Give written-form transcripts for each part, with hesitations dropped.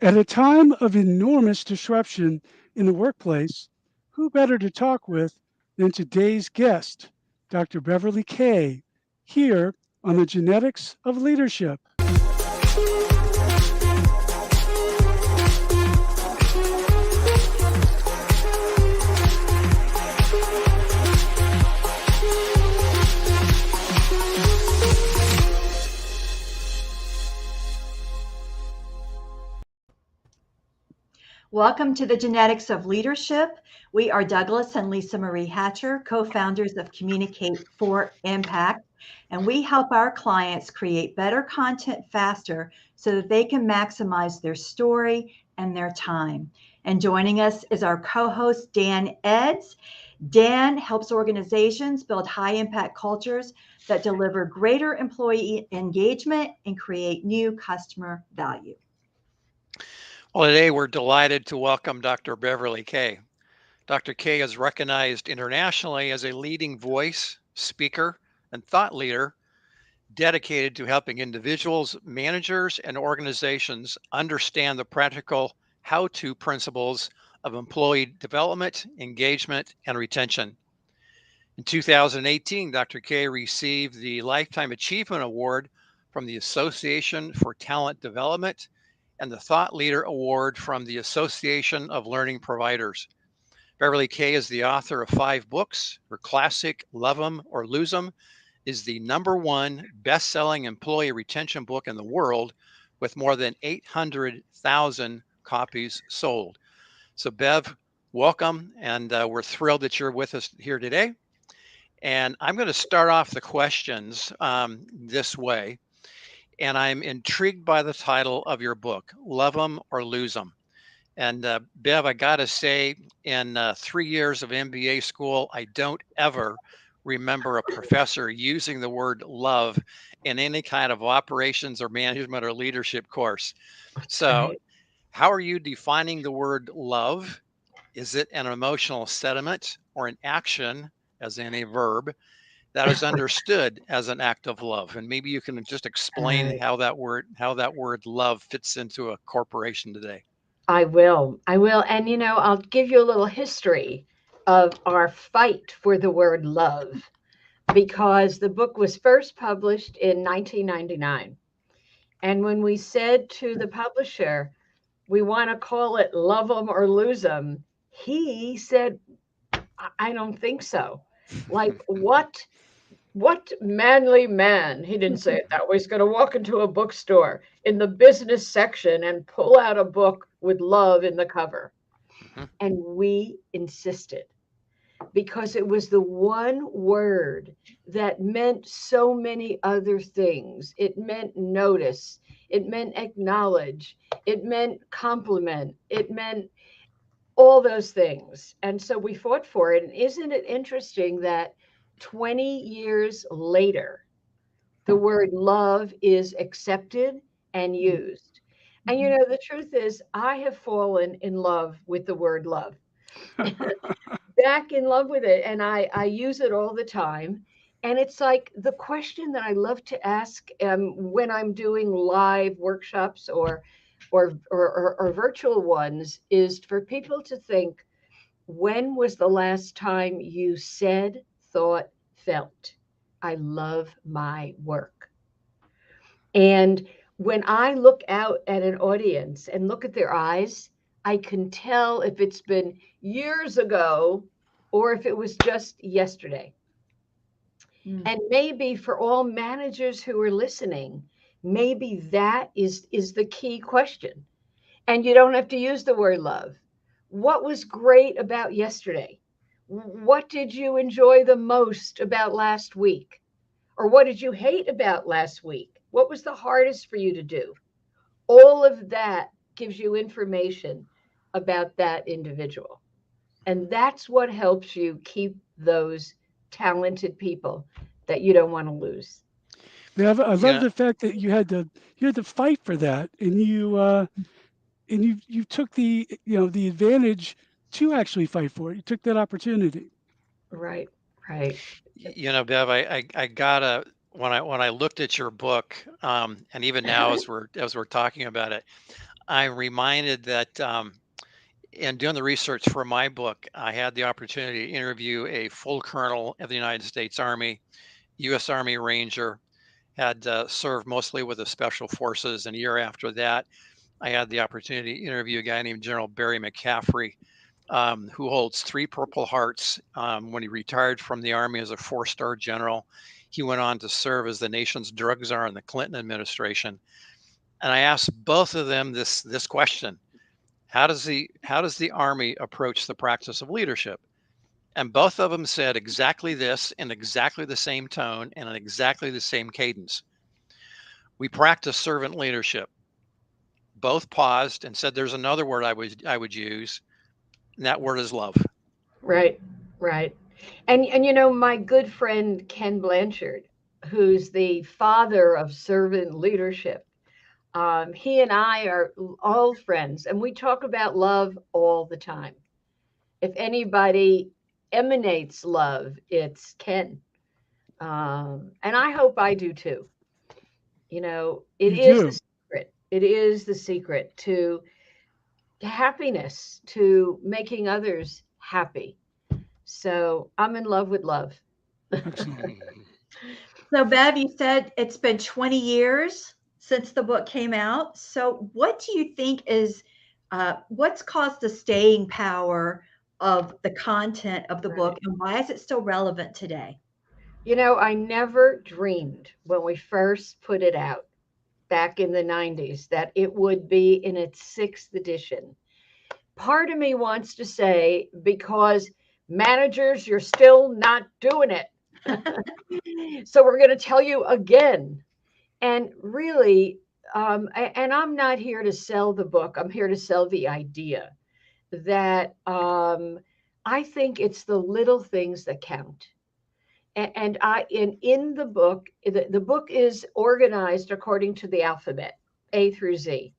At a time of enormous disruption in the workplace, who better to talk with than today's guest, Dr. Beverly Kaye, here on the Genetics of Leadership. Welcome to the Genetics of Leadership. We are Douglas and Lisa Marie Hatcher, co-founders of Communicate for Impact, and we help our clients create better content faster so that they can maximize their story and their time. And joining us is our co-host, Dan Edds. Dan helps organizations build high-impact cultures that deliver greater employee engagement and create new customer value. Well, today we're delighted to welcome Dr. Beverly Kaye. Dr. Kaye is recognized internationally as a leading voice, speaker, and thought leader dedicated to helping individuals, managers, and organizations understand the practical how-to principles of employee development, engagement, and retention. In 2018, Dr. Kaye received the Lifetime Achievement Award from the Association for Talent Development and the Thought Leader Award from the Association of Learning Providers. Beverly Kaye is the author of 5 books. Her classic, Love 'Em or Lose 'Em, is the #1 best-selling employee retention book in the world with more than 800,000 copies sold. So Bev, welcome, and we're thrilled that you're with us here today. And I'm going to start off the questions this way. And I'm intrigued by the title of your book, Love 'Em or Lose 'Em. And Bev, I got to say, in 3 years of MBA school, I don't ever remember a professor using the word love in any kind of operations or management or leadership course. So how are you defining the word love? Is it an emotional sentiment or an action, as in a verb, that is understood as an act of love? And maybe you can just explain how that word love fits into a corporation today. I will. And, I'll give you a little history of our fight for the word love, because the book was first published in 1999. And when we said to the publisher, we want to call it Love 'Em or Lose 'Em, he said, I don't think so. Like, what manly man, he didn't say it that way, is going to walk into a bookstore in the business section and pull out a book with love in the cover? And we insisted, because it was the one word that meant so many other things. It meant notice, it meant acknowledge, it meant compliment, it meant all those things. And so we fought for it. And isn't it interesting that 20 years later, the word love is accepted and used? And the truth is, I have fallen in love with the word love, back in love with it. And I use it all the time. And it's like the question that I love to ask when I'm doing live workshops or virtual ones is for people to think, when was the last time you said, thought, felt, I love my work? And when I look out at an audience and look at their eyes, I can tell if it's been years ago or if it was just yesterday. And maybe for all managers who are listening, maybe that is the key question. And you don't have to use the word love. What was great about yesterday? What did you enjoy the most about last week? Or what did you hate about last week? What was the hardest for you to do? All of that gives you information about that individual. And that's what helps you keep those talented people that you don't want to lose. I love the fact that you had to fight for that, and you took the advantage to actually fight for it. You took that opportunity. Right. Bev, I gotta, when I looked at your book, and even now as we're talking about it, I'm reminded that in doing the research for my book, I had the opportunity to interview a full colonel of the United States Army, U.S. Army Ranger, had served mostly with the Special Forces. And a year after that, I had the opportunity to interview a guy named General Barry McCaffrey, who holds 3 Purple Hearts. When he retired from the Army as a 4-star general, he went on to serve as the nation's drug czar in the Clinton administration. And I asked both of them this question: how does the Army approach the practice of leadership? And both of them said exactly this, in exactly the same tone and in exactly the same cadence: we practice servant leadership. Both paused and said, there's another word I would use, and that word is love. Right, right. And my good friend Ken Blanchard, who's the father of servant leadership, he and I are old friends, and we talk about love all the time. If anybody emanates love, it's Ken. And I hope I do too. It You is the do. secret. It is the secret to happiness, to making others happy. So I'm in love with love. Excellent. So, Bev, you said it's been 20 years since the book came out. So, what do you think is what's caused the staying power of the content of the book, Right. and why is it still relevant today? I never dreamed when we first put it out back in the 90s that it would be in its 6th edition. Part of me wants to say, because managers, you're still not doing it. So we're going to tell you again. And really, and I'm not here to sell the book, I'm here to sell the idea that I think it's the little things that count. And in the book, the book is organized according to the alphabet, A through Z,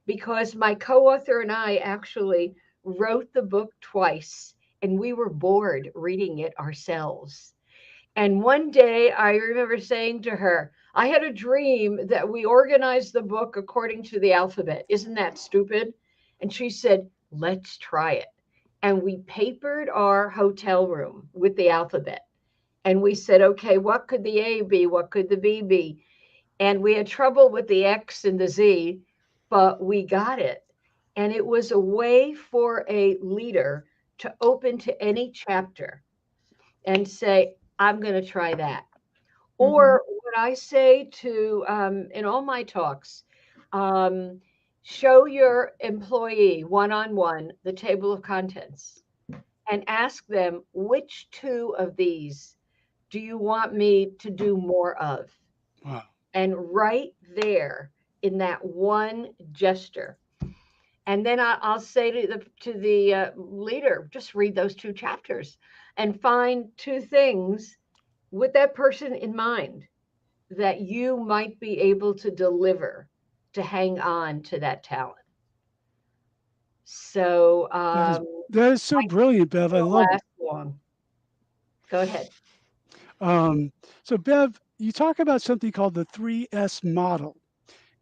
because my co-author and I actually wrote the book twice, and we were bored reading it ourselves. And one day I remember saying to her, I had a dream that we organized the book according to the alphabet. Isn't that stupid? And she said, let's try it. And we papered our hotel room with the alphabet. And we said, okay, what could the A be? What could the B be? And we had trouble with the X and the Z, but we got it. And it was a way for a leader to open to any chapter and say, I'm going to try that. Or what I say to in all my talks, show your employee one-on-one the table of contents and ask them, which 2 of these do you want me to do more of? Wow. And right there in that one gesture. And then I'll say to the leader, just read those 2 chapters and find 2 things with that person in mind that you might be able to deliver to hang on to that talent. So That is so brilliant, Bev. I love it. last one. Go ahead. So, Bev, you talk about something called the 3S model.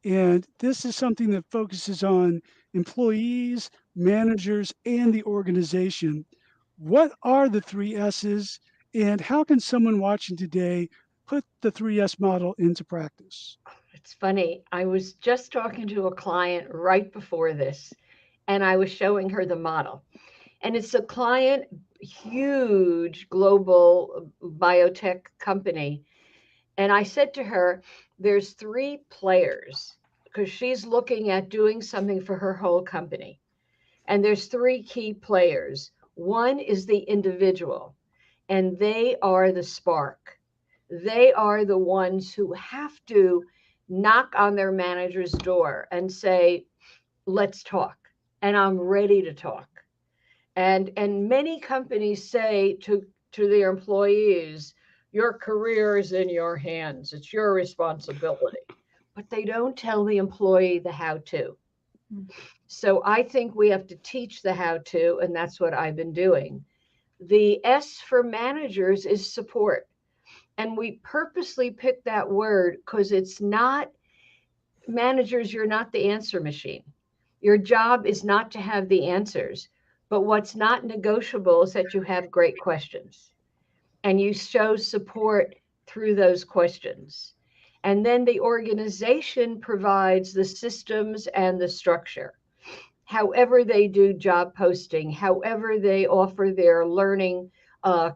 And this is something that focuses on employees, managers, and the organization. What are the 3S's, and how can someone watching today put the 3S model into practice? It's funny. I was just talking to a client right before this, and I was showing her the model. And it's a client, huge global biotech company. And I said to her, there's 3 players, because she's looking at doing something for her whole company. And there's 3 key players. One is the individual, and they are the spark. They are the ones who have to knock on their manager's door and say, let's talk. And I'm ready to talk. And many companies say to their employees, your career is in your hands. It's your responsibility. But they don't tell the employee the how to. So I think we have to teach the how to, and that's what I've been doing. The S for managers is support. And we purposely picked that word because it's not managers, you're not the answer machine. Your job is not to have the answers, but what's not negotiable is that you have great questions and you show support through those questions. And then the organization provides the systems and the structure. However they do job posting, however they offer their learning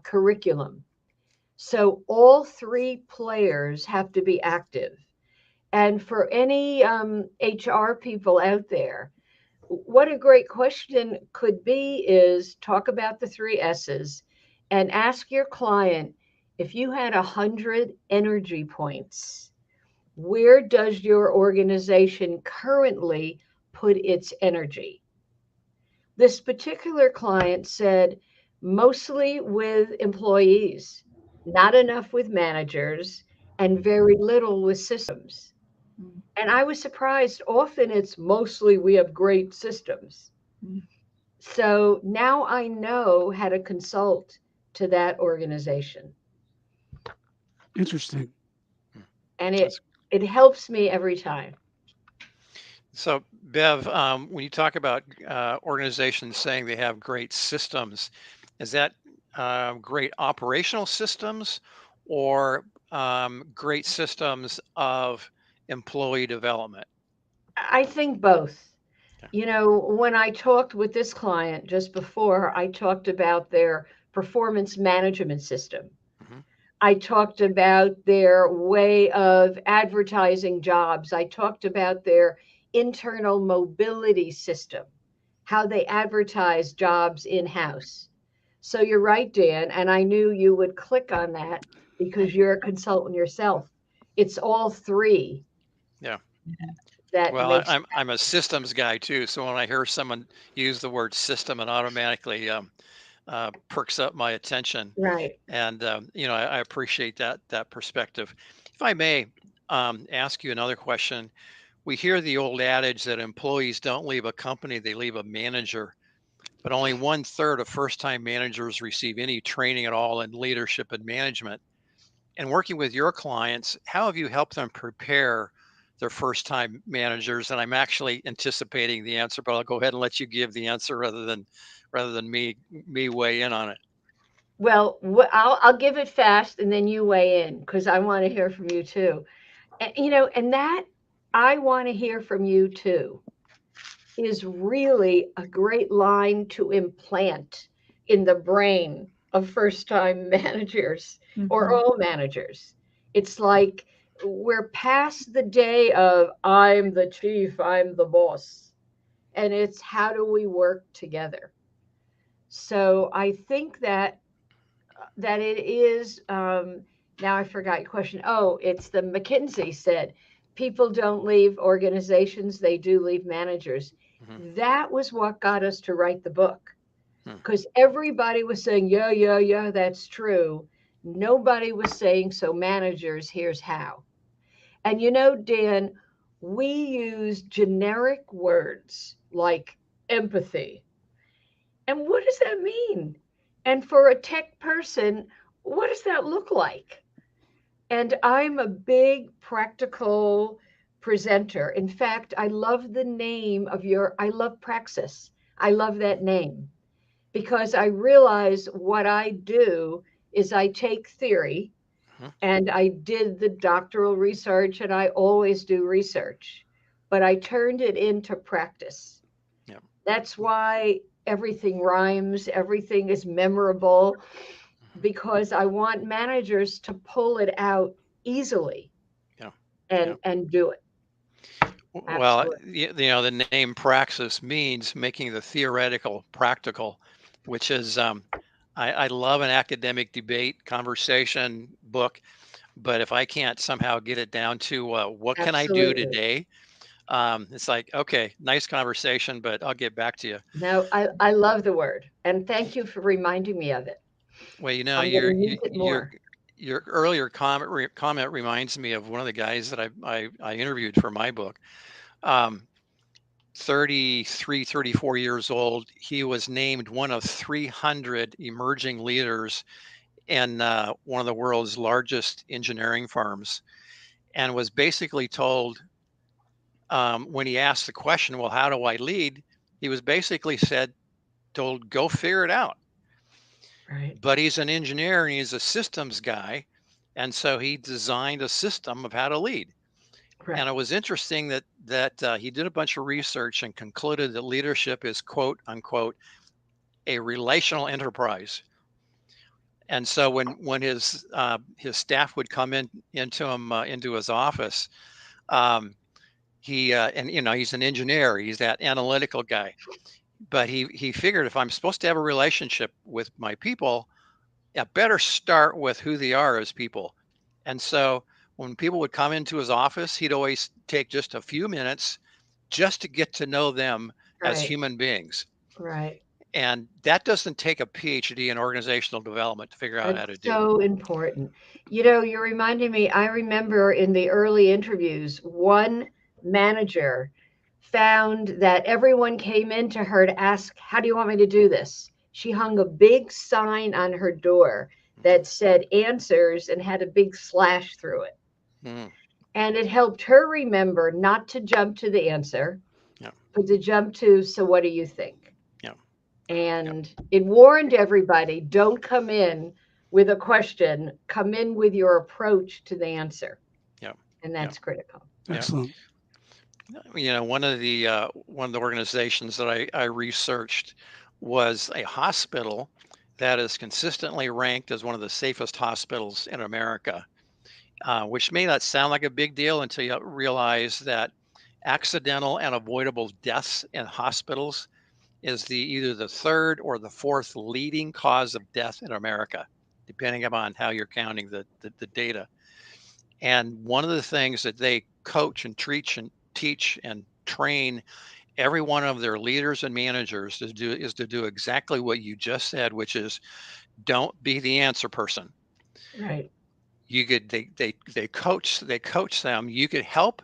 curriculum. So all three players have to be active. And for any HR people out there, what a great question could be is talk about the three S's and ask your client, if you had 100 energy points, where does your organization currently put its energy? This particular client said, mostly with employees, not enough with managers, and very little with systems. And I was surprised. Often it's mostly we have great systems. So now I know how to consult to that organization. Interesting. And it helps me every time. So, Bev, when you talk about organizations saying they have great systems, is that great operational systems or great systems of employee development? I think both. Yeah. You know, when I talked with this client just before, I talked about their performance management system. Mhm. I talked about their way of advertising jobs. I talked about their internal mobility system, how they advertise jobs in-house. So you're right, Dan, and I knew you would click on that because you're a consultant yourself. It's all three. Yeah. That Well, makes I'm a systems guy too. So when I hear someone use the word system, it automatically perks up my attention. right. And I appreciate that perspective. If I may ask you another question, we hear the old adage that employees don't leave a company; they leave a manager. But only 1/3 of first-time managers receive any training at all in leadership and management. And working with your clients, how have you helped them prepare their first-time managers? And I'm actually anticipating the answer, but I'll go ahead and let you give the answer rather than me weigh in on it. Well, I'll give it fast and then you weigh in because I want to hear from you too. And, you know, and that I want to hear from you too is really a great line to implant in the brain of first time managers or all managers. It's like we're past the day of I'm the chief, I'm the boss. And it's how do we work together? So I think that it is now I forgot your question. Oh, it's the McKinsey said people don't leave organizations, they do leave managers. Mhm. That was what got us to write the book Hmm. because everybody was saying, yeah, that's true. Nobody was saying, so managers, here's how. And you know, Dan, we use generic words like empathy. And what does that mean? And for a tech person, what does that look like? And I'm a big practical presenter. In fact, I love the name of I love Praxis. I love that name because I realize what I do is I take theory Mhm. and I did the doctoral research and I always do research, but I turned it into practice. Yeah. That's why everything rhymes, everything is memorable, because I want managers to pull it out easily Yeah. Yeah. and do it. Well, Absolutely. the name Praxis means making the theoretical practical, which is I love an academic debate, conversation, book, but if I can't somehow get it down to what can I do Absolutely. today, it's like, okay, nice conversation, but I'll get back to you. No, I love the word. And thank you for reminding me of it. Well, I'm going to use it more. your earlier comment reminds me of one of the guys that I interviewed for my book. Um, 33, 34 years old. He was named one of 300 emerging leaders in one of the world's largest engineering firms, and was basically told, when he asked the question, well, how do I lead? He was basically told, go figure it out. Right. But he's an engineer and he's a systems guy. And so he designed a system of how to lead. Right. And it was interesting that he did a bunch of research and concluded that leadership is, quote unquote, a relational enterprise. And so when his staff would come into him into his office, and he's an engineer, he's that analytical guy, but he figured, if I'm supposed to have a relationship with my people, I better start with who they are as people. And so when people would come into his office, he'd always take just a few minutes just to get to know them as Right. human beings. Right. And that doesn't take a PhD in organizational development to figure out how to That's do. so important. You're reminding me, I remember in the early interviews, one manager found that everyone came in to her to ask, how do you want me to do this? She hung a big sign on her door that said answers and had a big slash through it. Mm. And it helped her remember not to jump to the answer, Yeah. but to jump to, so what do you think? Yeah. And it warned everybody, don't come in with a question, come in with your approach to the answer. Yeah. And that's critical. Excellent. One of the organizations that I researched was a hospital that is consistently ranked as one of the safest hospitals in America, which may not sound like a big deal until you realize that accidental and avoidable deaths in hospitals is either the third or the fourth leading cause of death in America, depending upon how you're counting the data. And one of the things that they coach and teach and train every one of their leaders and managers to do exactly what you just said, which is, don't be the answer person. Right. They coach them. You could help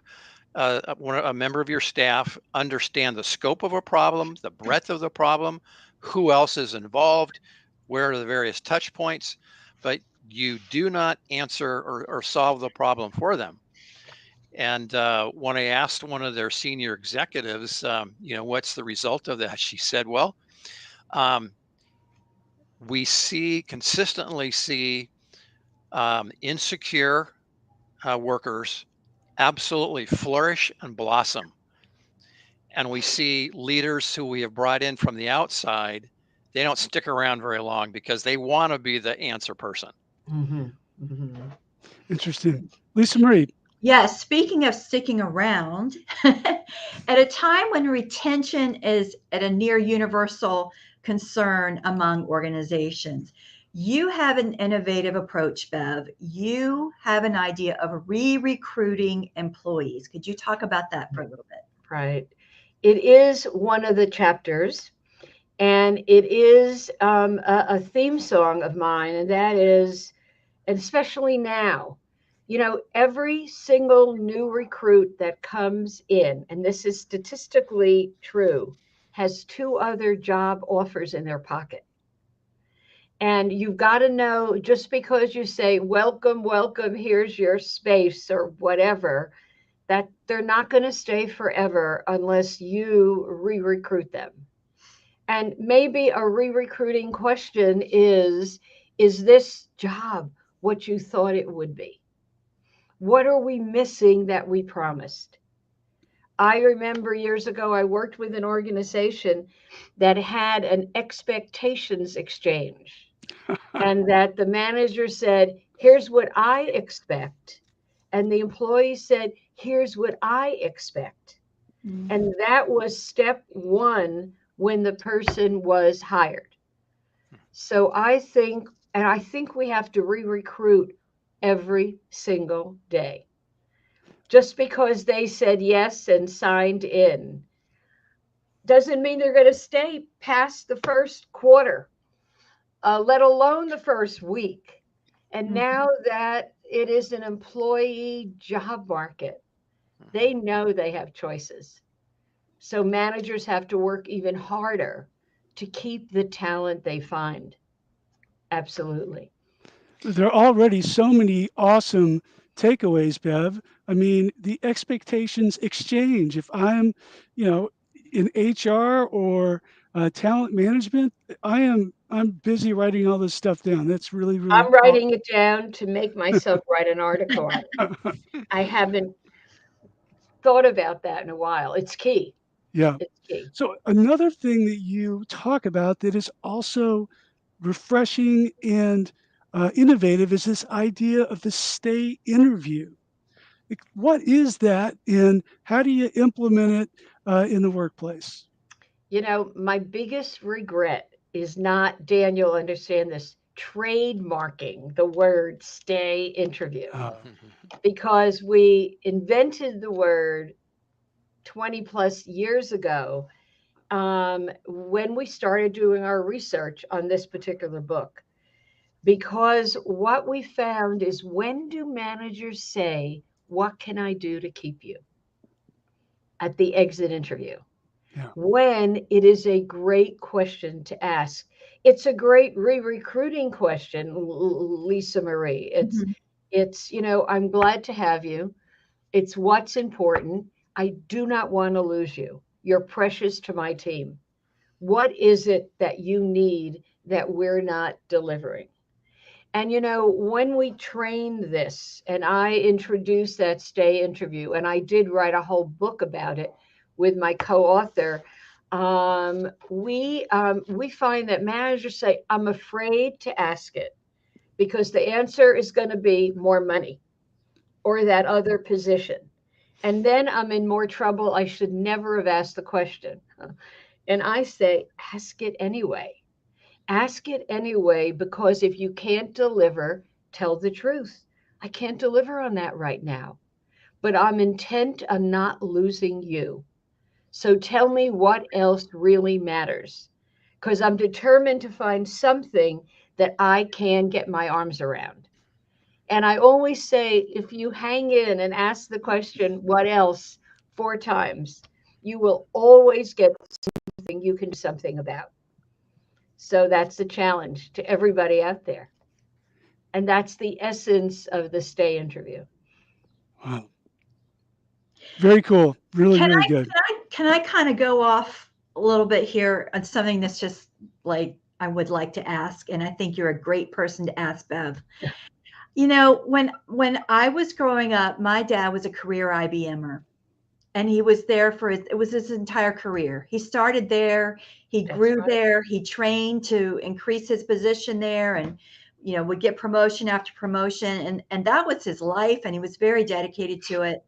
a member of your staff understand the scope of a problem, the breadth of the problem, who else is involved, where are the various touch points, but you do not answer or solve the problem for them. And when I asked one of their senior executives, what's the result of that, she said, well, we consistently see insecure workers absolutely flourish and blossom. And we see leaders who we have brought in from the outside, they don't stick around very long because they want to be the answer person. Mm-hmm. Mm-hmm. Interesting. Lisa Marie. Yes, speaking of sticking around, at a time when retention is at a near universal concern among organizations, you have an innovative approach, Bev. You have an idea of re-recruiting employees. Could you talk about that for a little bit? Right. It is one of the chapters, and it is a theme song of mine, and that is, especially now, every single new recruit that comes in, and this is statistically true, has 2 other job offers in their pocket. And you've got to know, just because you say, welcome, welcome, here's your space or whatever, that they're not going to stay forever unless you re-recruit them. And maybe a re-recruiting question is this job what you thought it would be? What are we missing that we promised? I remember years ago, I worked with an organization that had an expectations exchange, and that the manager said, here's what I expect. And the employee said, here's what I expect. Mm-hmm. And that was step 1 when the person was hired. So I think we have to re-recruit every single day. Just because they said yes and signed in doesn't mean they're going to stay past the first quarter, let alone the first week. And now that it is an employee job market, they know they have choices. So managers have to work even harder to keep the talent they find. Absolutely. There are already so many awesome takeaways, Bev. I mean, the expectations exchange. If I'm, in HR or talent management, I'm busy writing all this stuff down. That's really, really I'm writing it down to make myself write an article on it. awesome. I haven't thought about that in a while. It's key. Yeah. It's key. So another thing that you talk about that is also refreshing and innovative is this idea of the stay interview. What is that, and how do you implement it in the workplace? My biggest regret is not, Daniel, understand this, trademarking the word stay interview, Uh, because we invented the word 20 plus years ago when we started doing our research on this particular book. Because what we found is, when do managers say, "What can I do to keep you?" at the exit interview? yeah. When it is a great question to ask. It's a great re-recruiting question, Lisa Marie. Mhm. I'm glad to have you. It's what's important. I do not want to lose you. You're precious to my team. What is it that you need that we're not delivering? And when we trained this, and I introduced that stay interview, and I did write a whole book about it with my co-author, we find that managers say, "I'm afraid to ask it because the answer is going to be more money or that other position. And then I'm in more trouble. I should never have asked the question." And I say, ask it anyway. Ask it anyway, because if you can't deliver, tell the truth. I can't deliver on that right now, but I'm intent on not losing you. So tell me what else really matters, because I'm determined to find something that I can get my arms around. And I always say, if you hang in and ask the question, what else, 4 times, you will always get something you can do something about. So that's the challenge to everybody out there. And that's the essence of the stay interview. Wow. Very cool. Really, Can really I good. can I can I kind of go off a little bit here on something that's just like I would like to ask, and I think you're a great person to ask, Bev. When I was growing up, my dad was a career IBMer, and he was there it was his entire career. He started there, he That's grew right. there, he trained to increase his position there, and would get promotion after promotion, and that was his life, and he was very dedicated to it.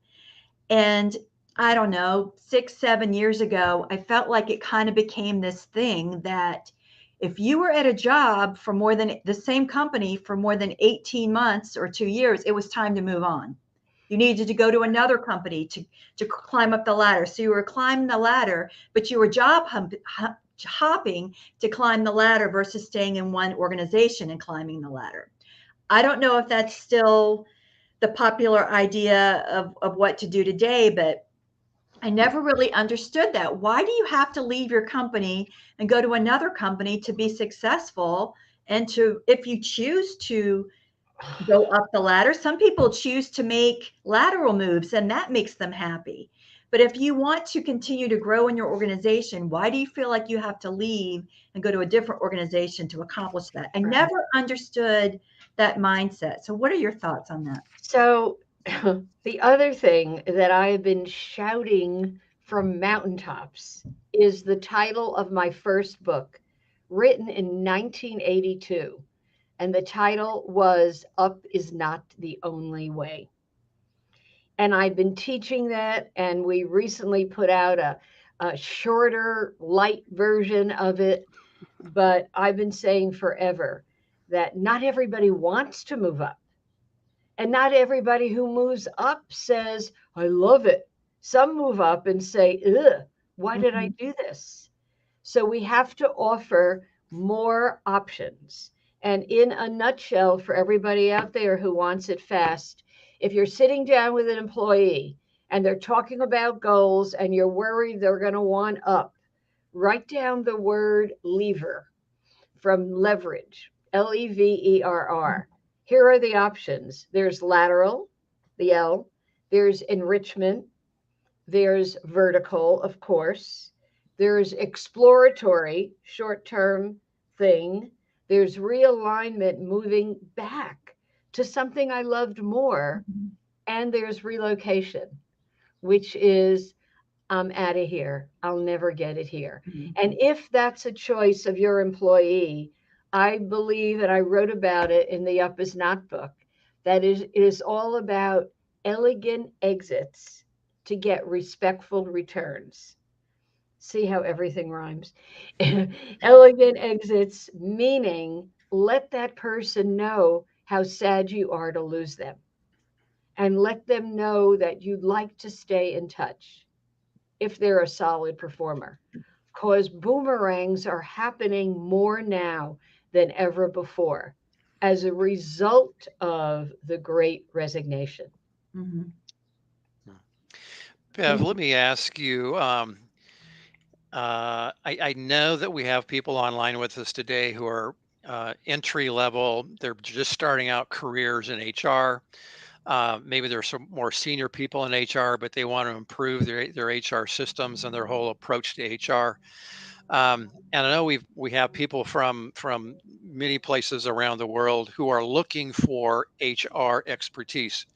And I don't know, 6, 7 years ago, I felt like it kind of became this thing that if you were at a job for more than the same company for more than 18 months or 2 years, it was time to move on. You needed to go to another company to climb up the ladder. So you were climbing the ladder, but you were hopping to climb the ladder versus staying in one organization and climbing the ladder. I don't know if that's still the popular idea of what to do today, but I never really understood that. Why do you have to leave your company and go to another company to be successful? And if you choose to go up the ladder, some people choose to make lateral moves and that makes them happy. But if you want to continue to grow in your organization, why do you feel like you have to leave and go to a different organization to accomplish that? I Right. never understood that mindset. So what are your thoughts on that? So the other thing that I have been shouting from mountaintops is the title of my first book, written in 1982. And the title was "Up is Not the Only Way." And I've been teaching that, and we recently put out a shorter, light version of it. But I've been saying forever that not everybody wants to move up. And not everybody who moves up says, "I love it." Some move up and say, "Ugh, why did I Mhm. do this?" So we have to offer more options. And in a nutshell, for everybody out there who wants it fast, if you're sitting down with an employee and they're talking about goals and you're worried they're going to want up, write down the word lever, from leverage, Leverr. Here are the options. There's lateral, the L. There's enrichment. There's vertical, of course. There's exploratory, short-term thing. There's realignment, moving back to something I loved more. And there's relocation, which is, I'm out of here. I'll never get it here. And if that's a choice of your employee, I believe, and I wrote about it in the Up Is Not book, that it is all about elegant exits to get respectful returns. See how everything rhymes. Elegant exits, meaning let that person know how sad you are to lose them, and let them know that you'd like to stay in touch if they're a solid performer, because boomerangs are happening more now than ever before as a result of the Great Resignation. Bev, let me ask you, I know that we have people online with us today who are entry level. They're just starting out careers in HR. Maybe there's some more senior people in HR, but they want to improve their HR systems and their whole approach to HR. And I know we have people from many places around the world who are looking for HR expertise.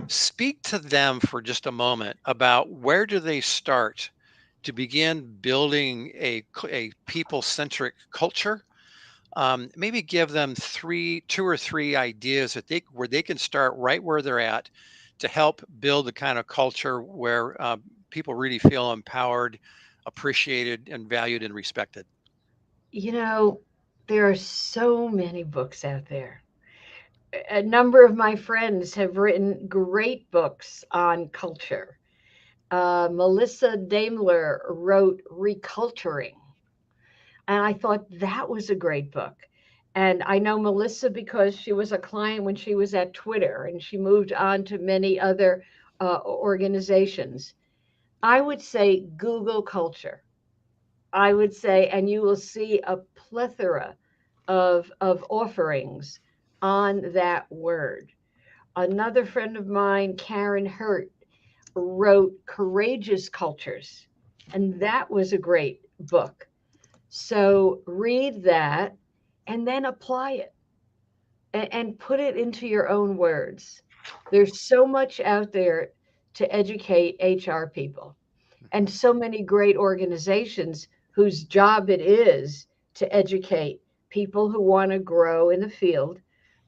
Speak to them for just a moment about where do they start to begin building a people-centric culture. Maybe give them two or three ideas where they can start right where they're at to help build the kind of culture where people really feel empowered, appreciated, and valued and respected. You know, there are so many books out there. A number of my friends have written great books on culture. Melissa Daimler wrote Reculturing, and I thought that was a great book. And I know Melissa because she was a client when she was at Twitter, and she moved on to many other organizations. I would say Google culture. I would say, and you will see a plethora of offerings on that word. Another friend of mine, Karen Hurt, wrote Courageous Cultures, and that was a great book. So read that and then apply it and put it into your own words. There's so much out there to educate HR people, and so many great organizations whose job it is to educate people who want to grow in the field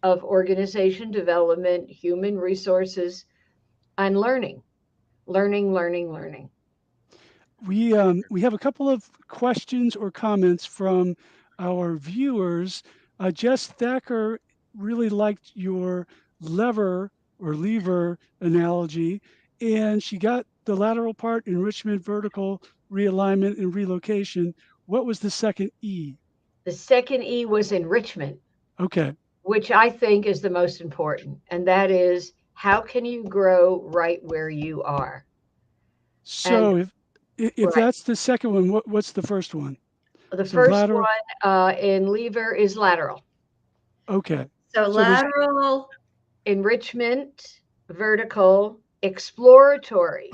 of organization development, human resources, and learning. We have a couple of questions or comments from our viewers. Jess Thacker really liked your lever or lever analogy, and she got the lateral part, enrichment, vertical, realignment, and relocation. What was the second E? The second E was enrichment. Okay. Which I think is the most important. And that is, how can you grow right where you are? So if right. that's the second one, what's the first one? The So first lateral. one in lever is lateral. Okay. So lateral, enrichment, vertical, exploratory,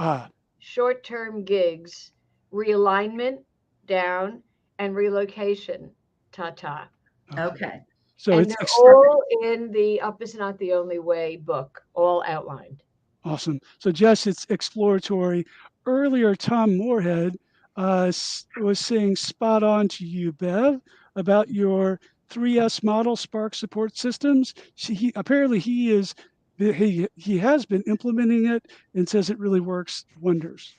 short-term gigs, realignment, down, and relocation, ta-ta. Okay. So and it's they're all in the Up Is Not the Only Way book, all outlined. Awesome. So Jess, it's exploratory. Earlier, Tom Moorhead was saying spot on to you, Bev, about your 3S model, Spark Support Systems. Apparently he has been implementing it and says it really works wonders.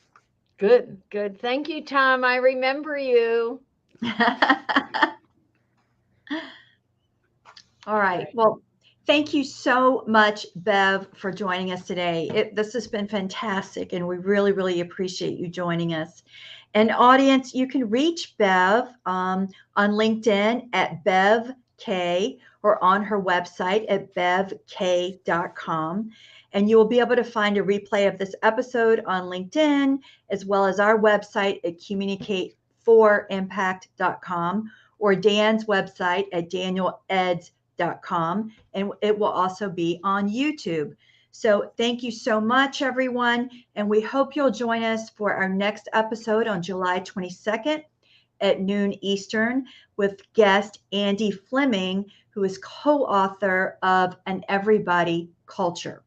Good. Thank you, Tom. I remember you. All right. Well, thank you so much, Bev, for joining us today. This has been fantastic, and we really, really appreciate you joining us. And audience, you can reach Bev on LinkedIn at Bev Kaye or on her website at bevkaye.com. And you will be able to find a replay of this episode on LinkedIn, as well as our website at communicate4impact.com or Dan's website at danieledds.com, and it will also be on YouTube. So thank you so much, everyone. And we hope you'll join us for our next episode on July 22nd at noon Eastern with guest Andy Fleming, who is co-author of An Everybody Culture.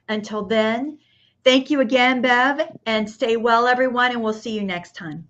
Until then, thank you again, Bev, and stay well, everyone, and we'll see you next time.